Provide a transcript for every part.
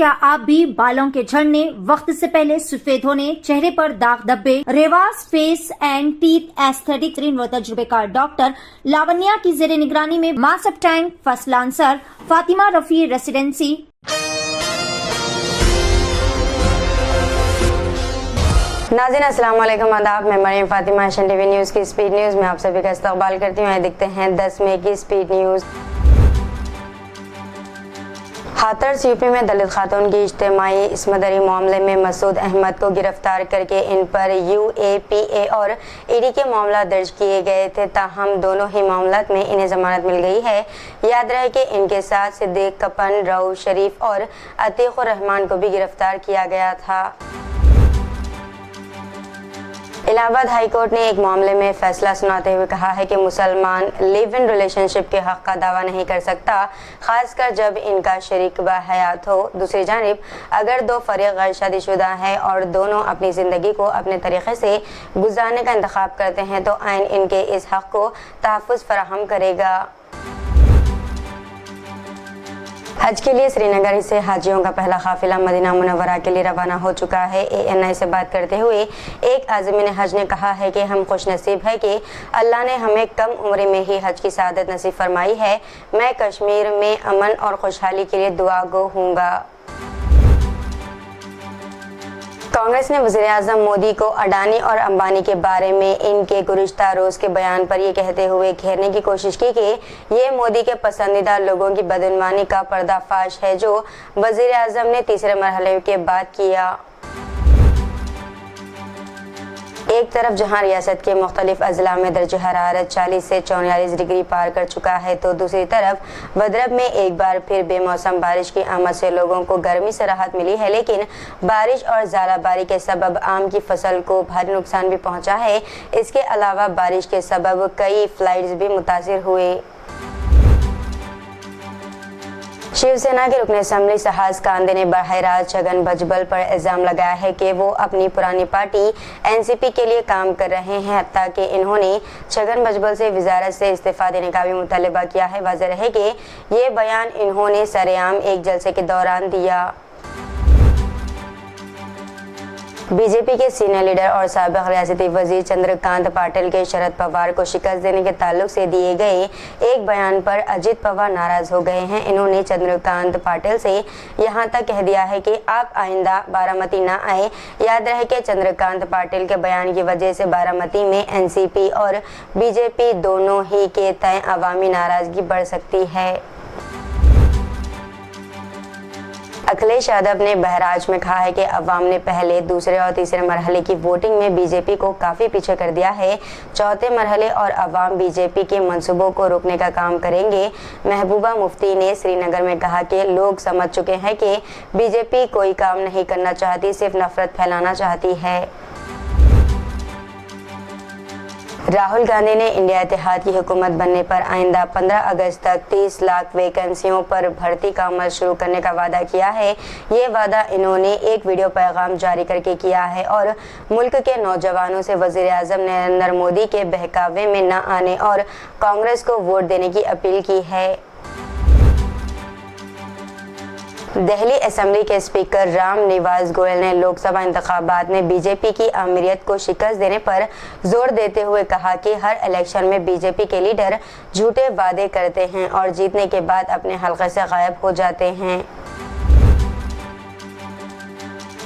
क्या आप भी बालों के झड़ने, वक्त से पहले सफेद होने, चेहरे पर दाग धब्बे, Revas face and teeth aesthetic व तजुर्बेकार डॉक्टर लावण्या की जेर निगरानी में master tank first lancer Fatima Rafi residency नाज़रीन अस्सलाम वालेकुम आदाब। मैं Maryam Fatima Asian TV news की स्पीड न्यूज़ में आप सभी का इस्तकबाल करती हूँ। देखते हैं 10 मई की स्पीड न्यूज़। हाथरस यूपी में दलित खातून की इज्तिमाई इस्मतदरी मामले में मसूद अहमद को गिरफ्तार करके इन पर UAPA और ED के मामला दर्ज किए गए थे, ताहम दोनों ही मामलों में इन्हें जमानत मिल गई है। याद रहे कि इनके साथ सिद्दीक कपन, रऊफ शरीफ और अतीकुर रहमान को भी गिरफ्तार किया गया था। इलाहाबाद हाई कोर्ट ने एक मामले में फैसला सुनाते हुए कहा है कि मुसलमान लिव इन रिलेशनशिप के हक का दावा नहीं कर सकता, खासकर जब इनका शरीक बाहयात हो। दूसरी जानिब अगर दो फरीक गैर शादीशुदा है और दोनों अपनी ज़िंदगी को अपने तरीके से गुजारने का इंतखाब करते हैं तो आइन इनके इस हक को तहफ़्फ़ुज़ फराहम करेगा। हज के लिए श्रीनगर से हाजियों का पहला काफिला मदीना मुनव्वरा के लिए रवाना हो चुका है। ANI से बात करते हुए एक आज़मीन हज ने कहा है कि हम खुशनसीब है कि अल्लाह ने हमें कम उम्र में ही हज की सआदत नसीब फरमाई है। मैं कश्मीर में अमन और खुशहाली के लिए दुआ गो हूँगा। कांग्रेस ने वज़ीर-ए-आज़म मोदी को अडानी और अंबानी के बारे में इनके गुज़िश्ता रोज़ के बयान पर यह कहते हुए घेरने की कोशिश की कि ये मोदी के पसंदीदा लोगों की बदईमानी का पर्दाफाश है जो वज़ीर-ए-आज़म ने तीसरे मरहले के बाद किया। एक तरफ जहां रियासत के मुख्तलिफ अजला में दर्ज हरारत 40 से 44 डिग्री पार कर चुका है तो दूसरी तरफ वद्रब में एक बार फिर बेमौसम बारिश की आमद से लोगों को गर्मी से राहत मिली है, लेकिन बारिश और ज़ालाबारी के सबब आम की फसल को भारी नुकसान भी पहुंचा है। इसके अलावा बारिश के सबब कई फ्लाइट्स भी मुतासिर हुए। शिवसेना के रुकन असम्बली सहाज कांदे ने बहराज छगन भुजबल पर इल्ज़ाम लगाया है कि वो अपनी पुरानी पार्टी NCP के लिए काम कर रहे हैं, हत्ता कि इन्होंने छगन भुजबल से वजारत से इस्तीफ़ा देने का भी मुतालबा किया है। वाज़ेह रहे कि ये बयान इन्होंने सरेआम एक जलसे के दौरान दिया। बीजेपी के सीनियर लीडर और साबिक़ रियासती वज़ीर चंद्रकांत पाटिल के शरद पवार को शिकस्त देने के ताल्लुक से दिए गए एक बयान पर अजित पवार नाराज़ हो गए हैं। इन्होंने चंद्रकांत पाटिल से यहाँ तक कह दिया है कि आप आइंदा बारामती ना आए। याद रहे कि चंद्रकांत पाटिल के बयान की वजह से बारामती में NCP और BJP दोनों ही के तय अवामी नाराज़गी बढ़ सकती है। अखिलेश यादव ने बहराज में कहा है कि अवाम ने पहले, दूसरे और तीसरे मरहले की वोटिंग में बीजेपी को काफ़ी पीछे कर दिया है। चौथे मरहले और अवाम बीजेपी के मंसूबों को रोकने का काम करेंगे। महबूबा मुफ्ती ने श्रीनगर में कहा कि लोग समझ चुके हैं कि बीजेपी कोई काम नहीं करना चाहती, सिर्फ नफरत फैलाना चाहती है। राहुल गांधी ने इंडिया इत्तेहाद की हुकूमत बनने पर आइंदा 15 अगस्त तक 30 लाख वैकेंसियों पर भर्ती का अमल शुरू करने का वादा किया है। ये वादा इन्होंने एक वीडियो पैगाम जारी करके किया है और मुल्क के नौजवानों से वज़ीर-ए-आज़म नरेंद्र मोदी के बहकावे में न आने और कांग्रेस को वोट देने की अपील की है। दिल्ली असेंबली के स्पीकर राम निवास गोयल ने लोकसभा इंतखाबात में बीजेपी की आमिरियत को शिकस्त देने पर जोर देते हुए कहा कि हर इलेक्शन में बीजेपी के लीडर झूठे वादे करते हैं और जीतने के बाद अपने हल्के से गायब हो जाते हैं।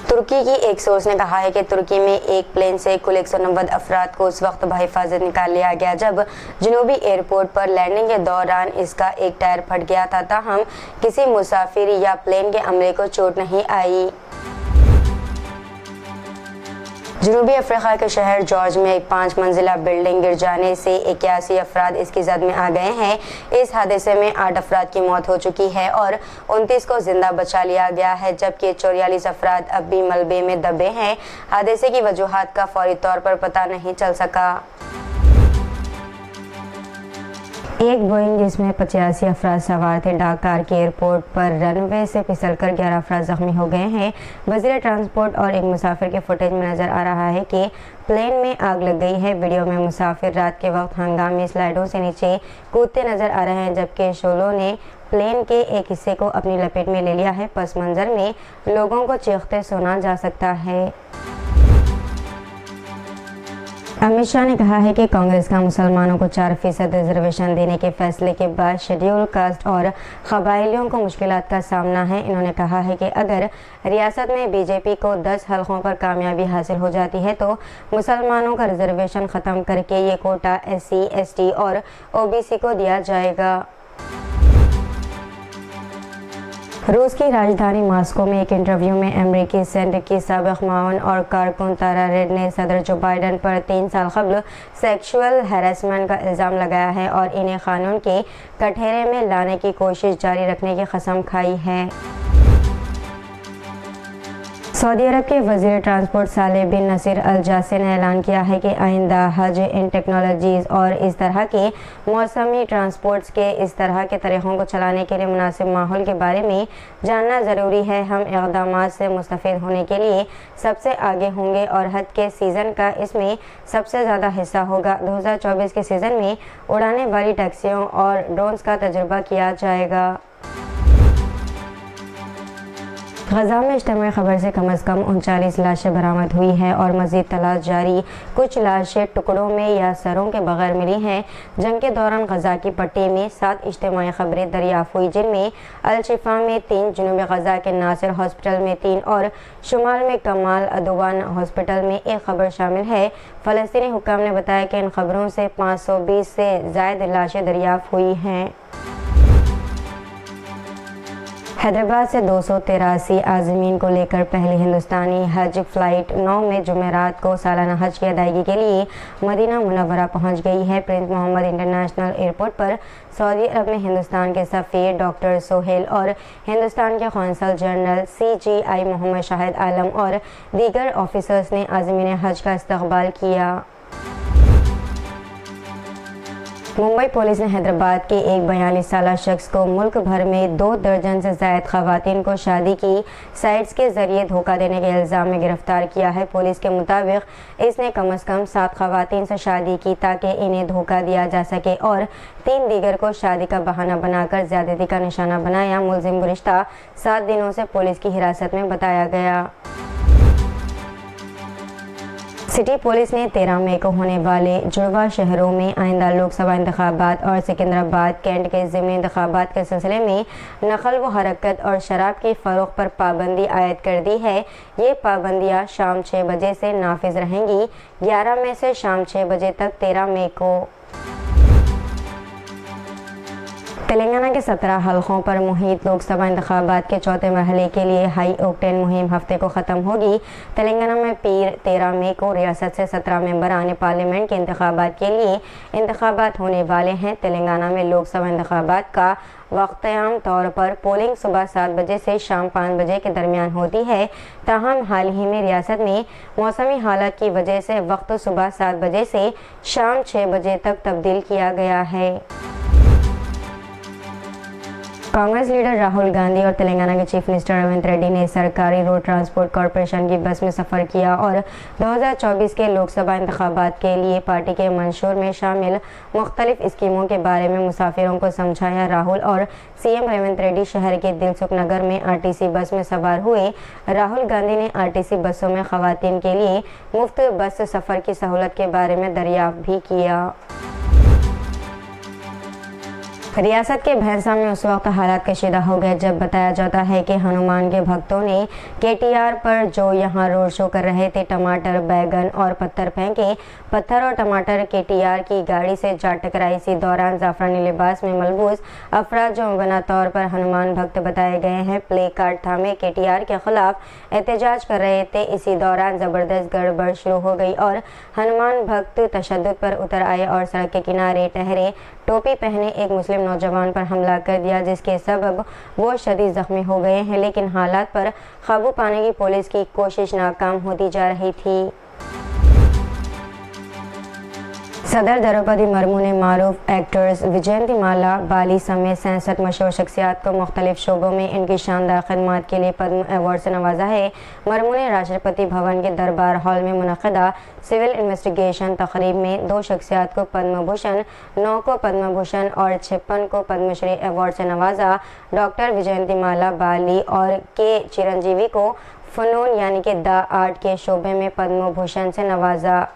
तुर्की की एक सोर्स ने कहा है कि तुर्की में एक प्लेन से कुल 190 अफराद को उस वक्त बहिफाजत निकाल लिया गया जब जनूबी एयरपोर्ट पर लैंडिंग के दौरान इसका एक टायर फट गया था, ताहम किसी मुसाफिर या प्लेन के अमले को चोट नहीं आई। जनूबी अफ्रीका के शहर जॉर्ज में एक 5 मंजिला बिल्डिंग गिर जाने से 81 अफराद इसकी जद में आ गए हैं। इस हादसे में 8 अफराद की मौत हो चुकी है और 29 को जिंदा बचा लिया गया है, जबकि 44 अफराद अब भी मलबे में दबे हैं। हादसे की वजूहात का फौरी तौर पर पता नहीं चल सका। एक बोइंग जिसमें 85 अफराद सवार थे डाकार के एयरपोर्ट पर रनवे से फिसलकर 11 अफराद जख्मी हो गए हैं। वज़ीर ट्रांसपोर्ट और एक मुसाफिर के फुटेज में नजर आ रहा है कि प्लेन में आग लग गई है। वीडियो में मुसाफिर रात के वक्त हंगामी स्लाइडों से नीचे कूदते नजर आ रहे हैं, जबकि शोलों ने प्लेन के एक हिस्से को अपनी लपेट में ले लिया है। पस मंजर में लोगों को चीखते सुना जा सकता है। अमित शाह ने कहा है कि कांग्रेस का मुसलमानों को 4% रिजर्वेशन देने के फैसले के बाद शेड्यूल कास्ट और कबाइलियों को मुश्किलात का सामना है। इन्होंने कहा है कि अगर रियासत में बीजेपी को 10 हलकों पर कामयाबी हासिल हो जाती है तो मुसलमानों का रिजर्वेशन ख़त्म करके ये कोटा SC, ST और OBC को दिया जाएगा। रूस की राजधानी मॉस्को में एक इंटरव्यू में अमेरिकी सेनेट की साबिक मावन और कारकुन तारा रेड ने सदर जो बाइडन पर 3 साल कबल सेक्सुअल हैरेसमेंट का इल्ज़ाम लगाया है और इन्हें कानून के कटघरे में लाने की कोशिश जारी रखने की कसम खाई है। सऊदी अरब के वज़ीर ट्रांसपोर्ट सालेह बिन नसीर अल जासे ने ऐलान किया है कि आइंदा हज इन टेक्नोलॉजीज़ और इस तरह के मौसमी ट्रांसपोर्ट्स के इस तरह के तरीक़ों को चलाने के लिए मुनासिब माहौल के बारे में जानना ज़रूरी है। हम इक़दामात से मुस्तफ़ीद होने के लिए सबसे आगे होंगे और हज के सीज़न का इसमें सबसे ज़्यादा हिस्सा होगा। 2024 के सीज़न में उड़ाने वाली टैक्सियों और ड्रोन्स का तजुर्बा किया जाएगा। गजा में इज्तिमाई खबर से कम 39 लाशें बरामद हुई है और मज़ीद तलाश जारी। कुछ लाशें टुकड़ों में या सरों के बगैर मिली हैं। जंग के दौरान गजा की पट्टी में 7 इज्तिमाई खबरें दरियाफ़्त हुई, जिनमें अल-शिफा में 3, जनूबी गजा के नासिर हॉस्पिटल में 3 और शुमाल में कमाल अदवान हॉस्पिटल में 1 खबर शामिल है। फ़लस्तीनी हुक्काम ने बताया कि इन खबरों से 520 से ज़ायद लाशें दरियाफ़्त हुई हैं। हैदराबाद से 283 आज़मीन को लेकर पहली हिंदुस्तानी हज फ़्लाइट 9 मई जुमेरात को सालाना हज की अदायगी के लिए मदीना मुनव्वरा पहुंच गई है। प्रिंस मोहम्मद इंटरनेशनल एयरपोर्ट पर सऊदी अरब में हिंदुस्तान के सफ़ीर डॉक्टर सोहेल और हिंदुस्तान के consul general CGI Mohammad Shahid Alam और दीगर ऑफिसर्स ने आज़मीन हज का इस्तकबाल किया। मुंबई पुलिस ने हैदराबाद के एक 42 साला शख्स को मुल्क भर में 2 दर्जन से ज़ायद ख़वातीन को शादी की साइट्स के ज़रिए धोखा देने के इल्ज़ाम में गिरफ्तार किया है। पुलिस के मुताबिक इसने कम से कम 7 ख़वातीन से शादी की ताकि इन्हें धोखा दिया जा सके और 3 दीगर को शादी का बहाना बनाकर ज़्यादती का निशाना बनाया। मुलजिम गुज़िश्ता 7 दिनों से पुलिस की हिरासत में बताया गया। सिटी पुलिस ने 13 मई को होने वाले जुड़वा शहरों में आइंदा लोकसभा इंतखाबात और सिकंदराबाद कैंट के ज़िमनी इंतखाबात के सिलसिले में नकल व हरकत और शराब की फ़रोख्त पर पाबंदी आयद कर दी है। ये पाबंदियाँ शाम 6 बजे से नाफिज रहेंगी। 11 मई से शाम 6 बजे तक 13 मई को। तेलंगाना के 17 हलकों पर मुहित लोकसभा इंतखाबात के चौथे मरहले के लिए हाई ऑक्टेन मुहिम हफ्ते को ख़त्म होगी। तेलंगाना में पीर 13 मई को रियासत से 17 मेंबर आने पार्लियामेंट के इंतखाबात के लिए इंतखाबात होने वाले हैं। तेलंगाना में लोकसभा इंतखाबात का वक्त आम तौर पर पोलिंग सुबह 7 बजे से शाम 5 बजे के दरमियान होती है। ताहम हाल ही में रियासत में मौसमी हालत की वजह से वक्त सुबह 7 बजे से शाम 6 बजे तक तब्दील किया गया है। कांग्रेस लीडर राहुल गांधी और तेलंगाना के चीफ मिनिस्टर रेवंत रेड्डी ने सरकारी रोड ट्रांसपोर्ट कॉरपोरेशन की बस में सफ़र किया और 2024 के लोकसभा इंतखाबात के लिए पार्टी के मंशूर में शामिल मुख्तलिफ स्कीमों के बारे में मुसाफिरों को समझाया। राहुल और CM रेवंत रेड्डी शहर के दिलसुख नगर में RTC बस में सवार हुए। राहुल गांधी ने RTC बसों में ख़वातीन के लिए मुफ्त बस सफ़र की सहूलत के बारे में दरियाफ्त भी किया। रियासत के भैंसा में उस वक्त हालात कशीदा हो गए जब बताया जाता है कि हनुमान के भक्तों ने KTR पर जो यहां रोड शो कर रहे थे टमाटर, बैगन और पत्थर फेंके। पत्थर और टमाटर KTR की गाड़ी से जा टकराए। इसी दौरान जाफरानी लिबास में मलबूस अफराद जो मुबैना तौर पर हनुमान भक्त बताए गए हैं प्ले कार्ड थामे KTR के खिलाफ एहतजाज कर रहे थे। इसी दौरान ज़बरदस्त गड़बड़ शुरू हो गई और हनुमान भक्त तशद्दुद पर उतर आए और सड़क के किनारे ठहरे टोपी पहने एक मुस्लिम नौजवान पर हमला कर दिया, जिसके सबब वो शदीद ज़ख्मी हो गए हैं। लेकिन हालात पर काबू पाने की पुलिस की कोशिश नाकाम होती जा रही थी। सदर द्रौपदी मुर्मू ने मारूफ एक्टर्स विजयंतीमाला बाली समेत 67 मशहूर शख्सियात को मुख्तलिफ शोबों में इनकी शानदार खदमात के लिए पद्म अवार्ड से नवाजा है। मुर्मू ने राष्ट्रपति भवन के दरबार हॉल में मुनक़दा सिविल इन्वेस्टिगेशन तकरीब में 2 शख्सियात को पद्म भूषण, 9 को पद्म भूषण और 56 को पद्मश्री अवार्ड से नवाजा। डॉक्टर विजयंतीमाला बाली और के चिरंजीवी को फ़नून यानी कि द आर्ट के शोबे में पद्म भूषण से नवाजा।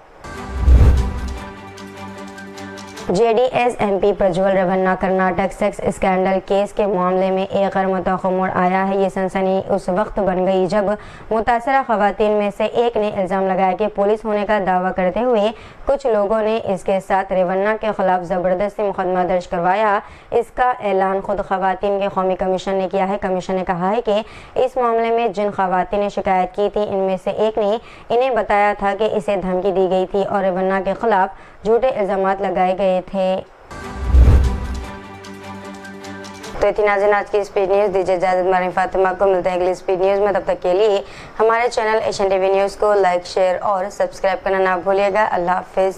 JDS MP Prajwal Revanna Karnataka sex scandal case के मामले में एक गैर मुतवक्किर मोड़ आया है। ये सनसनी उस वक्त बन गई जब मुतासरा खवातीन में से एक ने इल्ज़ाम लगाया कि पुलिस होने का दावा करते हुए कुछ लोगों ने इसके साथ रेवन्ना के खिलाफ ज़बरदस्ती मुकदमा दर्ज करवाया। इसका ऐलान खुद खवातीन के कौमी कमीशन ने किया है। कमीशन ने कहा है कि इस मामले में जिन खवातीन ने शिकायत की थी इनमें से एक ने इन्हें बताया था कि इसे धमकी दी गई थी और रेवन्ना के खिलाफ झूठे इल्ज़ामात लगाए गए थे। तो इतनी नाज़रीन आज की स्पीड न्यूज़, दीजिए इजाज़त। हमारी फातिमा को मिलते हैं अगली स्पीड न्यूज़ में। तब तक के लिए हमारे चैनल एशियन टीवी न्यूज़ को लाइक, शेयर और सब्सक्राइब करना ना भूलिएगा। अल्लाह हाफिज़।